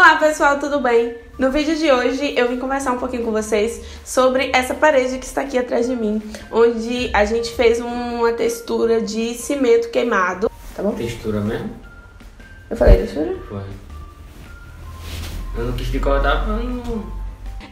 Olá pessoal, tudo bem? No vídeo de hoje eu vim conversar um pouquinho com vocês sobre essa parede que está aqui atrás de mim, onde a gente fez uma textura de cimento queimado. Tá bom? Textura mesmo? Eu falei textura? Foi. Eu não quis te cortar pra não...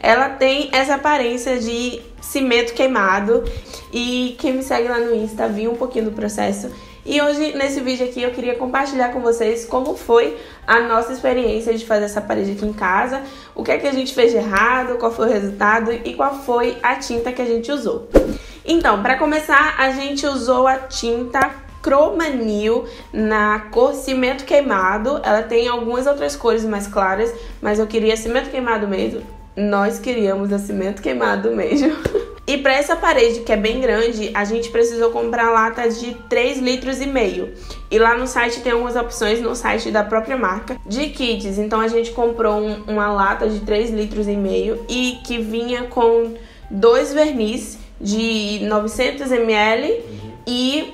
Ela tem essa aparência de cimento queimado e quem me segue lá no Insta viu um pouquinho do processo. E hoje, nesse vídeo aqui, eu queria compartilhar com vocês como foi a nossa experiência de fazer essa parede aqui em casa, o que é que a gente fez de errado, qual foi o resultado e qual foi a tinta que a gente usou. Então, para começar, a gente usou a tinta Cromanil na cor cimento queimado. Ela tem algumas outras cores mais claras, mas eu queria cimento queimado mesmo. Nós queríamos a cimento queimado mesmo. E para essa parede, que é bem grande, a gente precisou comprar latas de 3,5 litros. E lá no site tem algumas opções, no site da própria marca, de kits. Então a gente comprou uma lata de 3,5 litros e que vinha com 2 verniz de 900 ml e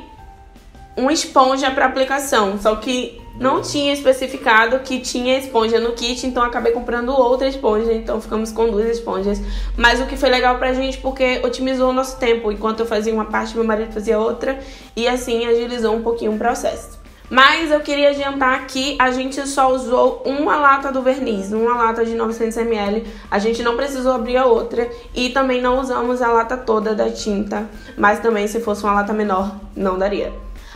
uma esponja para aplicação. Só que não tinha especificado que tinha esponja no kit, então acabei comprando outra esponja, então ficamos com 2 esponjas. Mas o que foi legal pra gente, porque otimizou o nosso tempo. Enquanto eu fazia uma parte, meu marido fazia outra, e assim agilizou um pouquinho o processo. Mas eu queria adiantar que a gente só usou uma lata do verniz, uma lata de 900 ml. A gente não precisou abrir a outra e também não usamos a lata toda da tinta, mas também se fosse uma lata menor, não daria.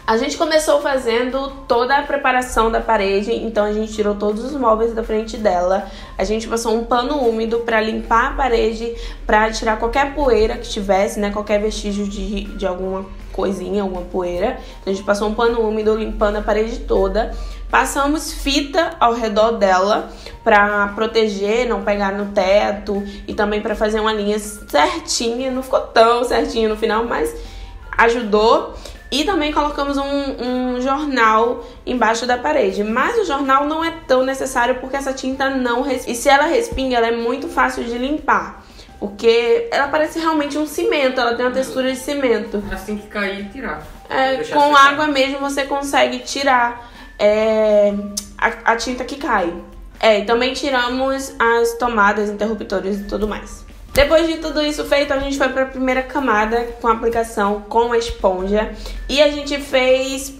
A gente começou fazendo toda a preparação da parede, então a gente tirou todos os móveis da frente dela. A gente passou um pano úmido para limpar a parede, para tirar qualquer poeira que tivesse, né, qualquer vestígio de alguma coisinha, alguma poeira. Então a gente passou um pano úmido limpando a parede toda. Passamos fita ao redor dela para proteger, não pegar no teto e também para fazer uma linha certinha. Não ficou tão certinho no final, mas ajudou. E também colocamos um jornal embaixo da parede. Mas o jornal não é tão necessário porque essa tinta não respinga. E se ela respinga, ela é muito fácil de limpar. Porque ela parece realmente um cimento, ela tem uma textura de cimento. Assim que cair e tirar. Com água mesmo você consegue tirar a tinta que cai. E também tiramos as tomadas, interruptores e tudo mais. Depois de tudo isso feito, a gente foi para a primeira camada com a aplicação com a esponja. E a gente fez,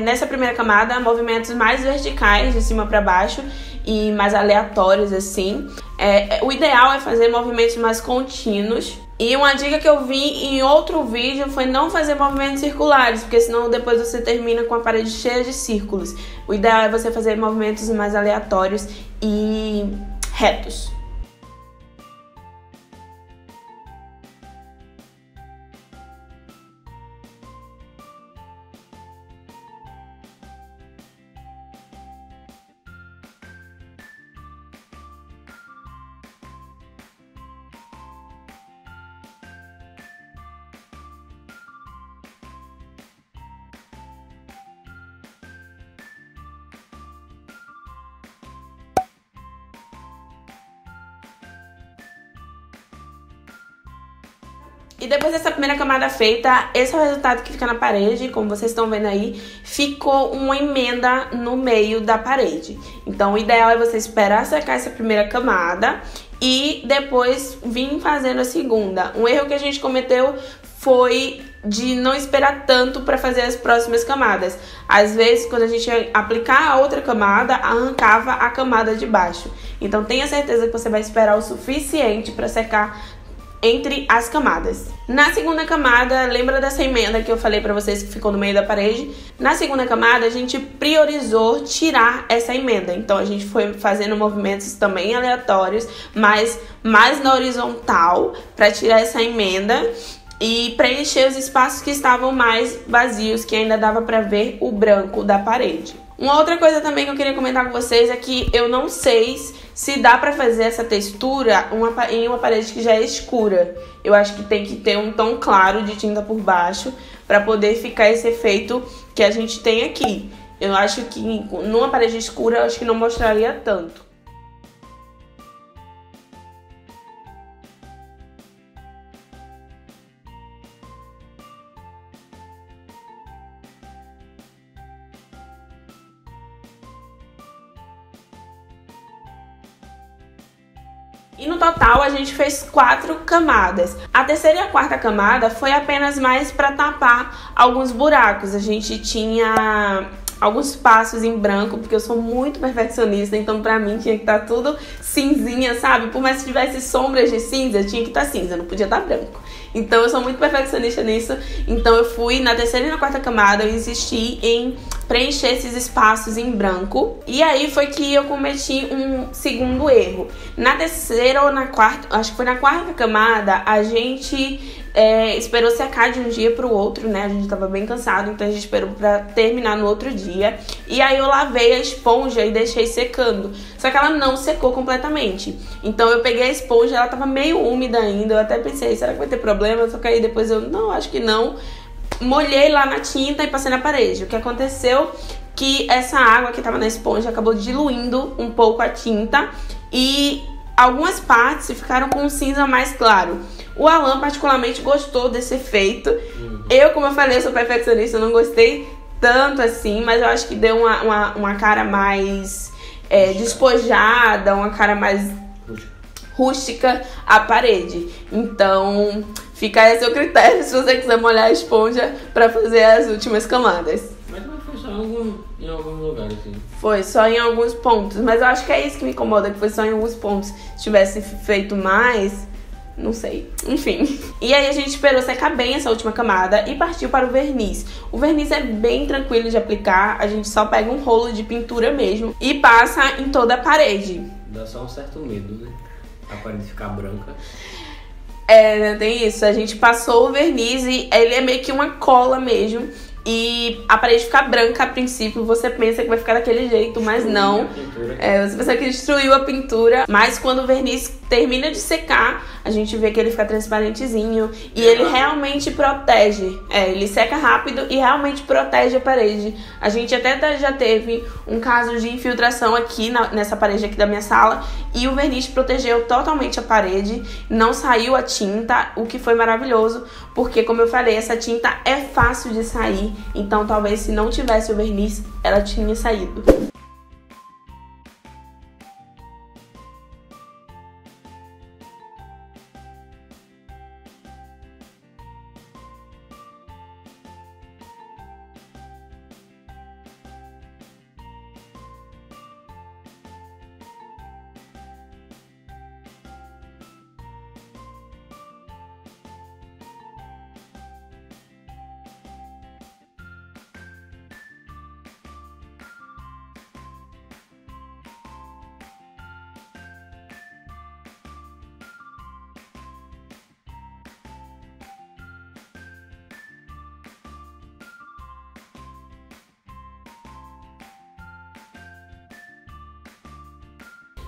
nessa primeira camada, movimentos mais verticais, de cima para baixo, e mais aleatórios, assim. O ideal é fazer movimentos mais contínuos. E uma dica que eu vi em outro vídeo foi não fazer movimentos circulares, porque senão depois você termina com a parede cheia de círculos. O ideal é você fazer movimentos mais aleatórios e retos. E depois dessa primeira camada feita, esse é o resultado que fica na parede. Como vocês estão vendo aí, ficou uma emenda no meio da parede. Então o ideal é você esperar secar essa primeira camada e depois vir fazendo a segunda. Um erro que a gente cometeu foi de não esperar tanto para fazer as próximas camadas. Às vezes, quando a gente ia aplicar a outra camada, arrancava a camada de baixo. Então tenha certeza que você vai esperar o suficiente para secar entre as camadas. Na segunda camada, lembra dessa emenda que eu falei pra vocês que ficou no meio da parede? Na segunda camada, a gente priorizou tirar essa emenda. Então, a gente foi fazendo movimentos também aleatórios, mas mais na horizontal, pra tirar essa emenda e preencher os espaços que estavam mais vazios, que ainda dava pra ver o branco da parede. Uma outra coisa também que eu queria comentar com vocês é que eu não sei se dá pra fazer essa textura em uma parede que já é escura. Eu acho que tem que ter um tom claro de tinta por baixo pra poder ficar esse efeito que a gente tem aqui. Eu acho que numa parede escura, eu acho que não mostraria tanto. E no total a gente fez 4 camadas. A terceira e a quarta camada foi apenas mais para tapar alguns buracos. A gente tinha alguns passos em branco, porque eu sou muito perfeccionista, então pra mim tinha que estar tudo cinzinha, sabe? Por mais que tivesse sombras de cinza, tinha que estar cinza, não podia estar branco. Então eu sou muito perfeccionista nisso, então eu fui na terceira e na quarta camada, eu insisti em preencher esses espaços em branco. E aí foi que eu cometi um segundo erro. Na terceira ou na quarta, acho que foi na quarta camada, a gente esperou secar de um dia pro outro, né? A gente tava bem cansado, então a gente esperou pra terminar no outro dia. E aí eu lavei a esponja e deixei secando. Só que ela não secou completamente. Então eu peguei a esponja, ela tava meio úmida ainda. Eu até pensei, será que vai ter problema? Só que aí depois eu, não, acho que não. Molhei lá na tinta e passei na parede. O que aconteceu? Que essa água que tava na esponja acabou diluindo um pouco a tinta. E algumas partes ficaram com um cinza mais claro. O Alan particularmente gostou desse efeito. Eu, como eu falei, eu sou perfeccionista, eu não gostei tanto assim, mas eu acho que deu uma cara mais despojada, uma cara mais rústica à parede. Então, fica aí a seu critério se você quiser molhar a esponja pra fazer as últimas camadas. Mas foi só em alguns lugares, assim. Foi só em alguns pontos, mas eu acho que é isso que me incomoda, que foi só em alguns pontos. Se tivesse feito mais, não sei. Enfim. E aí a gente esperou secar bem essa última camada e partiu para o verniz. O verniz é bem tranquilo de aplicar, a gente só pega um rolo de pintura mesmo e passa em toda a parede. Dá só um certo medo, né? A parede ficar branca. Tem isso. A gente passou o verniz e ele é meio que uma cola mesmo. E a parede fica branca a princípio, você pensa que vai ficar daquele jeito, mas não. Você pensa que destruiu a pintura, mas quando o verniz termina de secar, a gente vê que ele fica transparentezinho e ele realmente protege. Ele seca rápido e realmente protege a parede. A gente até já teve um caso de infiltração aqui nessa parede aqui da minha sala e o verniz protegeu totalmente a parede, não saiu a tinta, o que foi maravilhoso, porque como eu falei, essa tinta é fácil de sair, então talvez se não tivesse o verniz, ela tinha saído.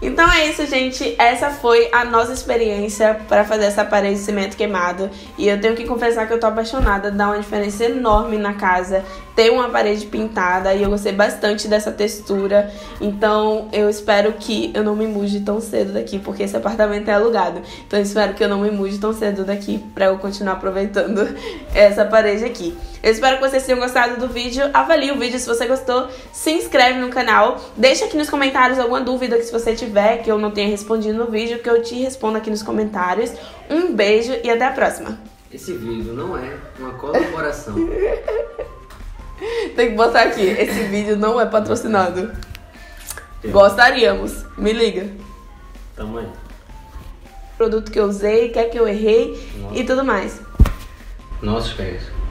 Então é isso, gente. Essa foi a nossa experiência para fazer essa parede de cimento queimado. E eu tenho que confessar que eu tô apaixonada. Dá uma diferença enorme na casa ter uma parede pintada. E eu gostei bastante dessa textura. Então eu espero que eu não me mude tão cedo daqui, porque esse apartamento é alugado. Então eu espero que eu não me mude tão cedo daqui para eu continuar aproveitando essa parede aqui. Eu espero que vocês tenham gostado do vídeo. Avalie o vídeo se você gostou. Se inscreve no canal. Deixa aqui nos comentários alguma dúvida que se você tiver, que eu não tenha respondido no vídeo, que eu te respondo aqui nos comentários. Um beijo e até a próxima. Esse vídeo não é uma colaboração. Tem que botar aqui. Esse vídeo não é patrocinado. Gostaríamos. Me liga. Tamo aí. Produto que eu usei, quer que eu errei. Nossa. E tudo mais. Nossa, que é isso?